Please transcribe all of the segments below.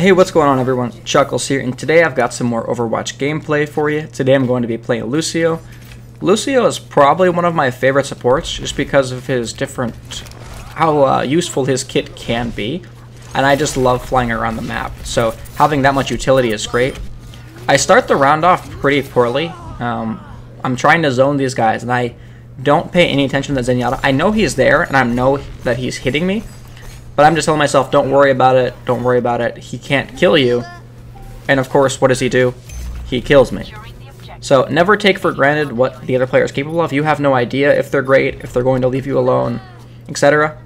Hey, what's going on everyone? Chuckles here, and today I've got some more Overwatch gameplay for you. Today I'm going to be playing Lucio. Lucio is probably one of my favorite supports just because of his how useful his kit can be. And I just love flying around the map, so having that much utility is great. I start the round off pretty poorly. I'm trying to zone these guys, and I don't pay any attention to Zenyatta. I know he's there, and I know that he's hitting me. But I'm just telling myself, don't worry about it, don't worry about it. He can't kill you. And of course, what does he do? He kills me. So never take for granted what the other player is capable of. You have no idea if they're great, if they're going to leave you alone, etc.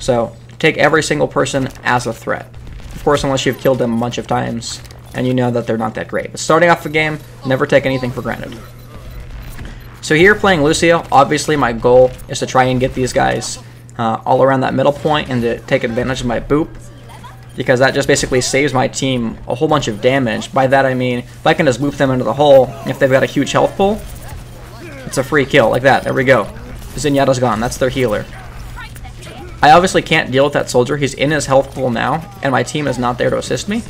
So take every single person as a threat. Of course, unless you've killed them a bunch of times and you know that they're not that great. But starting off the game, never take anything for granted. So here playing Lucio, obviously my goal is to try and get these guys all around that middle point and to take advantage of my boop, because that just basically saves my team a whole bunch of damage. By that I mean, if I can just boop them into the hole, if they've got a huge health pool, it's a free kill, like that. There we go. Zenyatta's gone. That's their healer. I obviously can't deal with that soldier. He's in his health pool now, and my team is not there to assist me.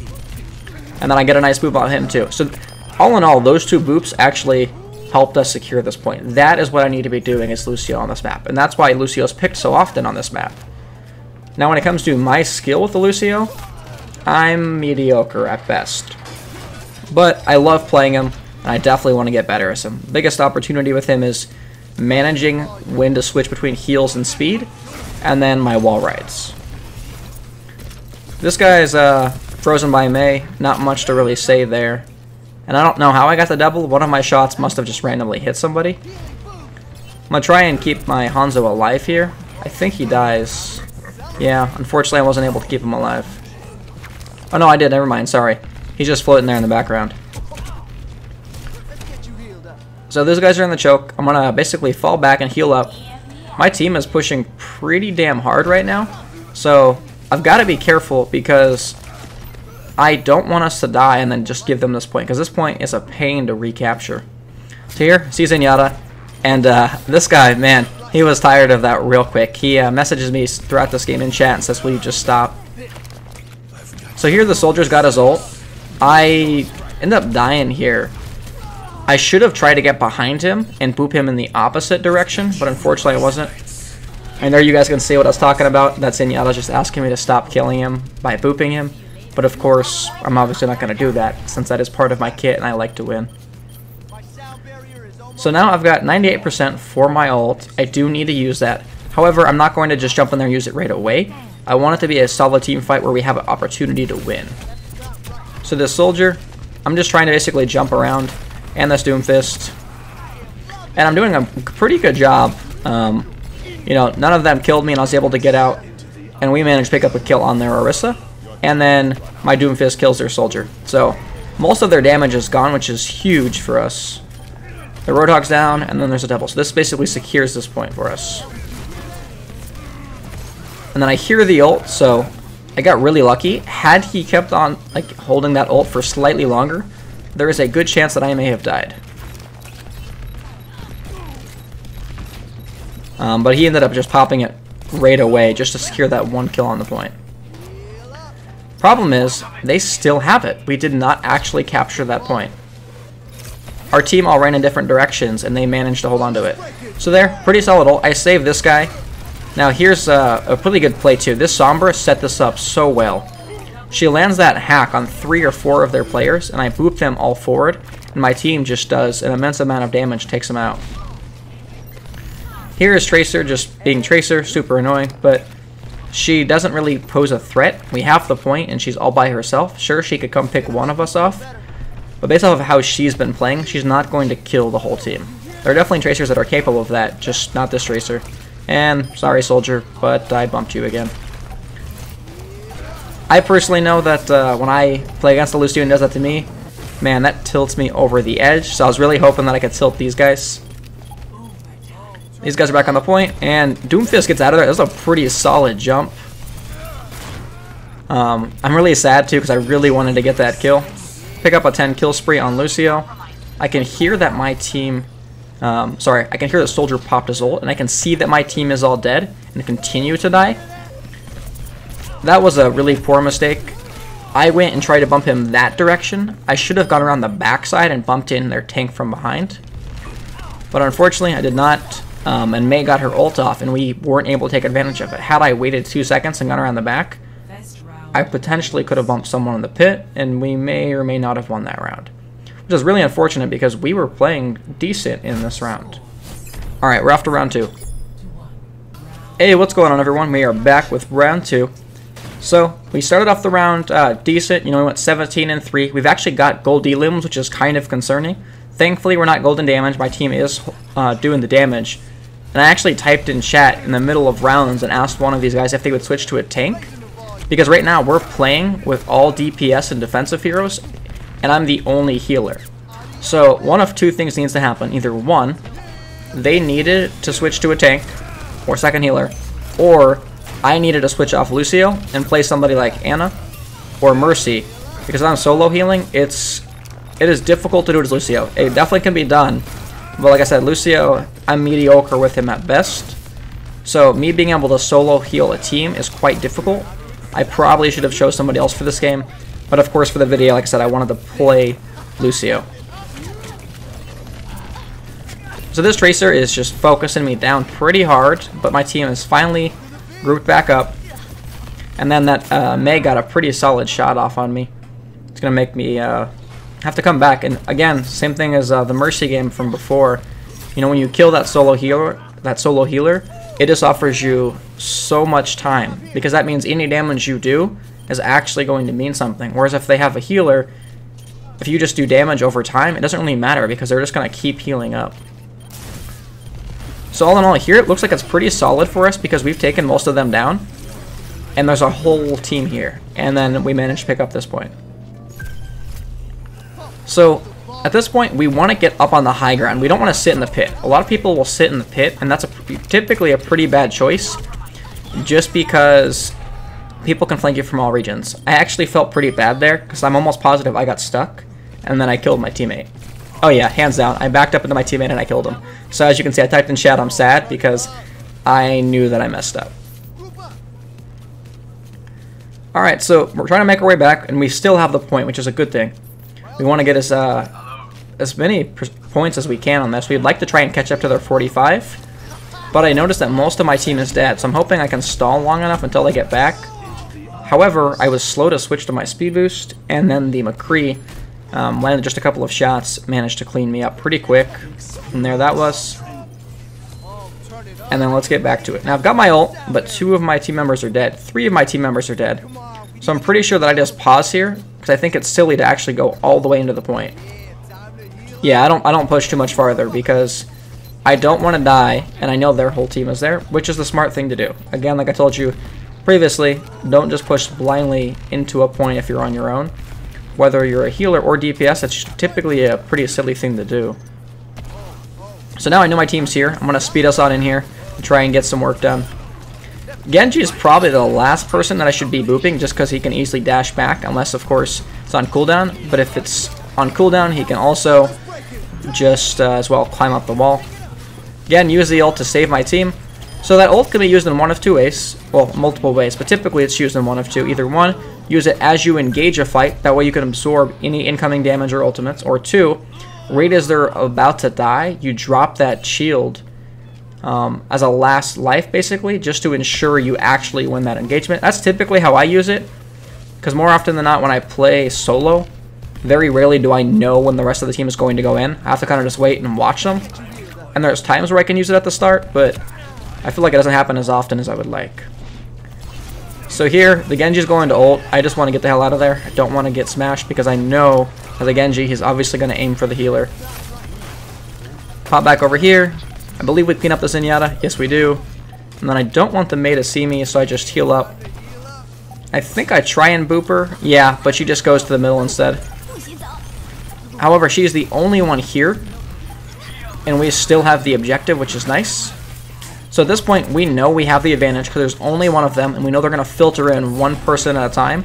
And then I get a nice boop on him too. So all in all, those two boops actually helped us secure this point. That is what I need to be doing as Lucio on this map, and that's why Lucio's picked so often on this map. Now when it comes to my skill with the Lucio, I'm mediocre at best. But I love playing him, and I definitely want to get better as him. Biggest opportunity with him is managing when to switch between heals and speed, and then my wall rides. This guy is frozen by Mei, not much to really say there. And I don't know how I got the double. One of my shots must have just randomly hit somebody. I'm going to try and keep my Hanzo alive here. I think he dies. Yeah, unfortunately I wasn't able to keep him alive. Oh no, I did. Never mind. Sorry. He's just floating there in the background. So those guys are in the choke. I'm going to basically fall back and heal up. My team is pushing pretty damn hard right now. So I've got to be careful because I don't want us to die and then just give them this point, because this point is a pain to recapture. So here, see Zenyatta, and this guy, man, he was tired of that real quick. He messages me throughout this game in chat and says, will you just stop? So here the soldier's got his ult. I end up dying here. I should have tried to get behind him and boop him in the opposite direction, but unfortunately I wasn't. I know you guys can see what I was talking about. That Zenyatta just asking me to stop killing him by booping him. But of course, I'm obviously not going to do that, since that is part of my kit and I like to win. So now I've got 98% for my ult. I do need to use that. However, I'm not going to just jump in there and use it right away. I want it to be a solid team fight where we have an opportunity to win. So this soldier, I'm just trying to basically jump around, and this Doomfist. And I'm doing a pretty good job. You know, none of them killed me and I was able to get out. And we managed to pick up a kill on their Orisa. And then my Doomfist kills their soldier. So most of their damage is gone, which is huge for us. The Roadhog's down, and then there's a double. So this basically secures this point for us. And then I hear the ult, so I got really lucky. Had he kept on like holding that ult for slightly longer, there is a good chance that I may have died. But he ended up just popping it right away just to secure that one kill on the point. Problem is, they still have it. We did not actually capture that point. Our team all ran in different directions, and they managed to hold on to it. So there, pretty solid ult. I saved this guy. Now here's a pretty good play too. This Sombra set this up so well. She lands that hack on 3 or 4 of their players, and I boop them all forward, and my team just does an immense amount of damage, takes them out. Here is Tracer just being Tracer, super annoying, but she doesn't really pose a threat. We have the point, and she's all by herself. Sure, she could come pick one of us off, but based off of how she's been playing, she's not going to kill the whole team. There are definitely Tracers that are capable of that, just not this Tracer. And, sorry soldier, but I bumped you again. I personally know that when I play against the Lucio and does that to me, man, that tilts me over the edge, so I was really hoping that I could tilt these guys. These guys are back on the point, and Doomfist gets out of there. That's a pretty solid jump. I'm really sad too because I really wanted to get that kill. Pick up a 10 kill spree on Lucio. I can hear that my team I can hear the soldier popped his ult, and I can see that my team is all dead and continue to die. That was a really poor mistake. I went and tried to bump him that direction. I should have gone around the backside and bumped in their tank from behind. But unfortunately, I did not. And Mei got her ult off, and we weren't able to take advantage of it. Had I waited 2 seconds and gone around the back, I potentially could have bumped someone in the pit, and we may or may not have won that round. Which is really unfortunate because we were playing decent in this round. Alright, we're off to round 2. Hey, what's going on, everyone? We are back with round 2. So, we started off the round decent. You know, we went 17-3. We've actually got gold elims, which is kind of concerning. Thankfully, we're not golden damage. My team is doing the damage. And I actually typed in chat in the middle of rounds and asked one of these guys if they would switch to a tank. Because right now, we're playing with all DPS and defensive heroes, and I'm the only healer. So, one of two things needs to happen. Either one, they needed to switch to a tank, or second healer, or I needed to switch off Lucio and play somebody like Anna or Mercy, because I'm solo healing. It is difficult to do it as Lucio. It definitely can be done, but like I said, Lucio, I'm mediocre with him at best. So me being able to solo heal a team is quite difficult. I probably should have chose somebody else for this game, but of course for the video, like I said, I wanted to play Lucio. So this Tracer is just focusing me down pretty hard, but my team is finally grouped back up. And then that Mei got a pretty solid shot off on me. It's going to make me have to come back. And again, same thing as the Mercy game from before. You know, when you kill that solo healer, it just offers you so much time, because that means any damage you do is actually going to mean something. Whereas if they have a healer, if you just do damage over time, it doesn't really matter because they're just going to keep healing up. So all in all, here it looks like it's pretty solid for us because we've taken most of them down. And there's a whole team here. And then we managed to pick up this point. So at this point, we want to get up on the high ground. We don't want to sit in the pit. A lot of people will sit in the pit, and that's typically a pretty bad choice, just because people can flank you from all regions. I actually felt pretty bad there because I'm almost positive I got stuck, and then I killed my teammate. Oh yeah, hands down. I backed up into my teammate and I killed him. So as you can see, I typed in chat, I'm sad, because I knew that I messed up. Alright, so we're trying to make our way back, and we still have the point, which is a good thing. We want to get as many points as we can on this. We'd like to try and catch up to their 45, but I noticed that most of my team is dead, so I'm hoping I can stall long enough until they get back. However, I was slow to switch to my speed boost, and then the McCree landed just a couple of shots, managed to clean me up pretty quick. And there that was. And then let's get back to it. Now I've got my ult, but 2 of my team members are dead. 3 of my team members are dead. So I'm pretty sure that I just pause here, because I think it's silly to actually go all the way into the point. Yeah, I don't push too much farther because I don't want to die, and I know their whole team is there, which is the smart thing to do. Again, like I told you previously, don't just push blindly into a point if you're on your own. Whether you're a healer or DPS, it's typically a pretty silly thing to do. So now I know my team's here. I'm going to speed us on in here and try and get some work done. Genji is probably the last person that I should be booping, just because he can easily dash back, unless of course it's on cooldown. But if it's on cooldown, he can also just as well climb up the wall. Again, use the ult to save my team. So that ult can be used in one of 2 ways, well, multiple ways, but typically it's used in one of 2. Either one, use it as you engage a fight, that way you can absorb any incoming damage or ultimates, or 2, right as they're about to die, you drop that shield as a last life, basically, just to ensure you actually win that engagement. That's typically how I use it, because more often than not when I play solo, very rarely do I know when the rest of the team is going to go in. I have to kind of just wait and watch them, and there's times where I can use it at the start, but I feel like it doesn't happen as often as I would like. So here, the Genji's going to ult. I just want to get the hell out of there. I don't want to get smashed because I know as a Genji, he's obviously going to aim for the healer. Pop back over here. I believe we clean up the Zenyatta. Yes, we do. And then I don't want the Mei to see me, so I just heal up. I think I try and boop her. Yeah, but she just goes to the middle instead. However, she's the only one here, and we still have the objective, which is nice. So at this point, we know we have the advantage because there's only one of them, and we know they're going to filter in one person at a time,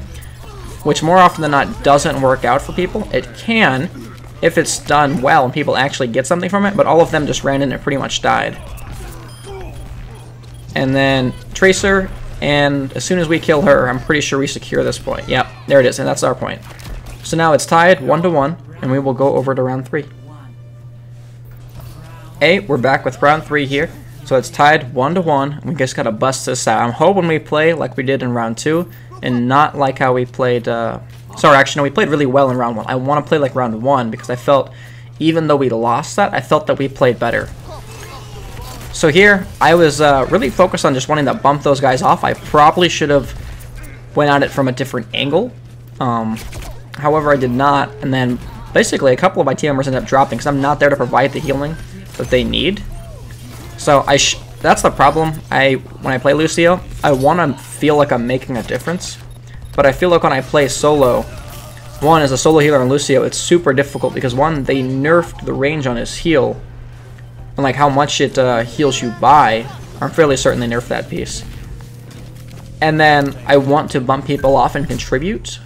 which more often than not doesn't work out for people. It can, if it's done well and people actually get something from it, but all of them just ran in and pretty much died. And then Tracer, And as soon as we kill her, I'm pretty sure we secure this point. Yep, there it is, and that's our point. So now it's tied 1-1, and we will go over to round 3. Hey, we're back with round 3 here. So it's tied 1-1, and we just gotta bust this out. I'm hoping we play like we did in round 2, and not like how we played, sorry, actually, no, we played really well in round 1. I want to play like round 1, because I felt, even though we lost that, I felt that we played better. So here, I was really focused on just wanting to bump those guys off. I probably should have went at it from a different angle. However, I did not, and then basically a couple of my team members ended up dropping because I'm not there to provide the healing that they need. So that's the problem. When I play Lucio, I want to feel like I'm making a difference, but I feel like when I play solo, one, as a solo healer on Lucio, it's super difficult because one, they nerfed the range on his heal, and like how much it heals you by, I'm fairly certain they nerfed that piece. And then I want to bump people off and contribute,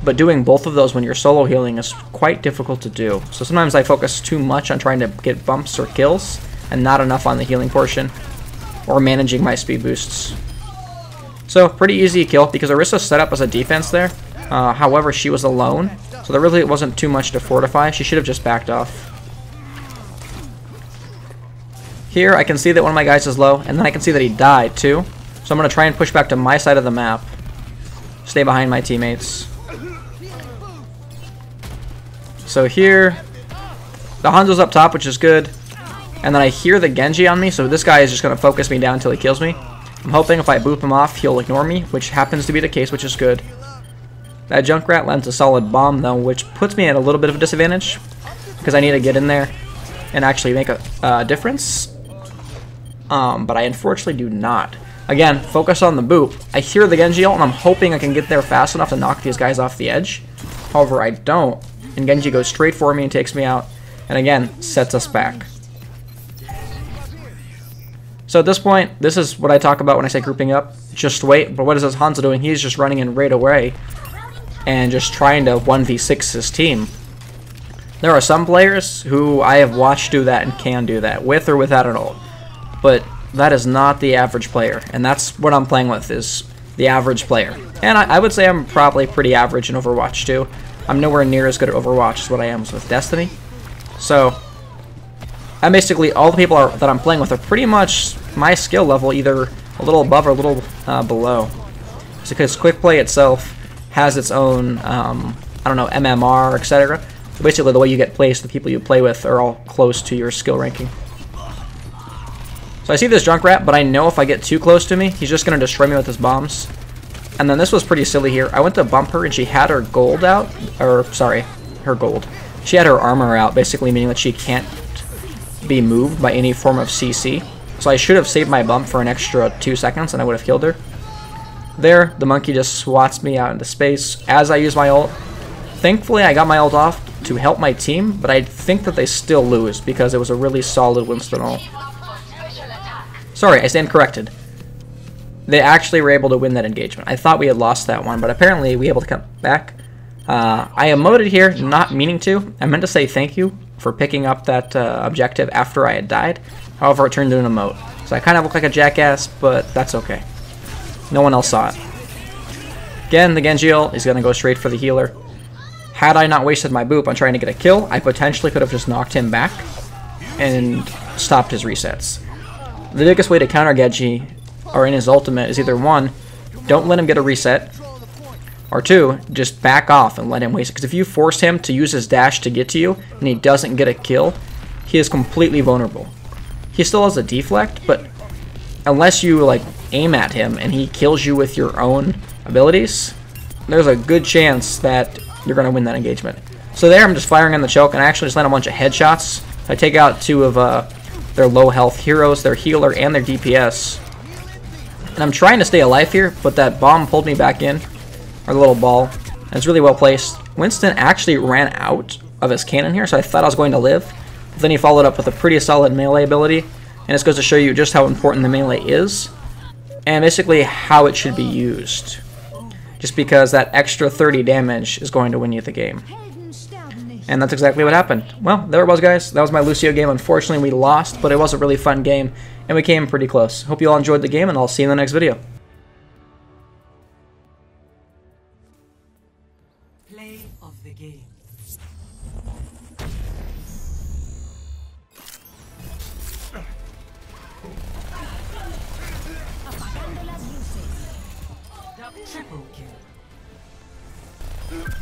but doing both of those when you're solo healing is quite difficult to do. So sometimes I focus too much on trying to get bumps or kills, and not enough on the healing portion, or managing my speed boosts. So pretty easy kill, because Orisa's set up as a defense there. However, she was alone, so there really wasn't too much to fortify. She should have just backed off. Here, I can see that one of my guys is low, and then I can see that he died, too. So I'm going to try and push back to my side of the map. Stay behind my teammates. So here, the Hanzo's up top, which is good. And then I hear the Genji on me, so this guy is just going to focus me down until he kills me. I'm hoping if I boop him off, he'll ignore me, which happens to be the case, which is good. That Junkrat lands a solid bomb, though, which puts me at a little bit of a disadvantage, because I need to get in there and actually make a difference. But I unfortunately do not. Again, focus on the boop. I hear the Genji ult, and I'm hoping I can get there fast enough to knock these guys off the edge. However, I don't, and Genji goes straight for me and takes me out, and again, sets us back. So at this point, this is what I talk about when I say grouping up. Just wait, but what is this Hanzo doing? He's just running in right away and just trying to 1v6 his team. There are some players who I have watched do that and can do that, with or without an ult. But that is not the average player, and that's what I'm playing with, is the average player. And I would say I'm probably pretty average in Overwatch too. I'm nowhere near as good at Overwatch as what I am with Destiny. So, and basically all the people that I'm playing with are pretty much my skill level, either a little above or a little below. It's because quick play itself has its own, I don't know, MMR, etc. Basically the way you get placed, the people you play with are all close to your skill ranking. So I see this Junkrat, but I know if I get too close to me, he's just going to destroy me with his bombs. And then this was pretty silly here. I went to bump her and she had her gold out, or sorry, her gold. She had her armor out, basically meaning that she can't be moved by any form of CC. So I should have saved my bump for an extra 2 seconds and I would have killed her. There, the monkey just swats me out into space as I use my ult. Thankfully, I got my ult off to help my team, but I think that they still lose because it was a really solid Winston ult. Sorry, I stand corrected. They actually were able to win that engagement. I thought we had lost that one, but apparently we were able to come back. I emoted here, not meaning to. I meant to say thank you for picking up that objective after I had died. However, it turned into an emote. So I kind of look like a jackass, but that's okay. No one else saw it. Again, the Genji ult is going to go straight for the healer. Had I not wasted my boop on trying to get a kill, I potentially could have just knocked him back and stopped his resets. The biggest way to counter Genji, or in his ultimate, is either one, don't let him get a reset, or two, just back off and let him waste it. Because if you force him to use his dash to get to you, and he doesn't get a kill, he is completely vulnerable. He still has a deflect, but unless you like aim at him and he kills you with your own abilities, there's a good chance that you're going to win that engagement. So there, I'm just firing on the choke, and I actually just land a bunch of headshots. I take out two of their low health heroes, their healer, and their DPS. And I'm trying to stay alive here, but that bomb pulled me back in, or the little ball, and it's really well placed. Winston actually ran out of his cannon here, so I thought I was going to live. But then he followed up with a pretty solid melee ability, and this goes to show you just how important the melee is, and basically how it should be used. Just because that extra 30 damage is going to win you the game. And that's exactly what happened. Well, there it was, guys. That was my Lucio game. Unfortunately, we lost, but it was a really fun game, and we came pretty close. Hope you all enjoyed the game, and I'll see you in the next video. Play of the game. Apagando las luces. Triple kill.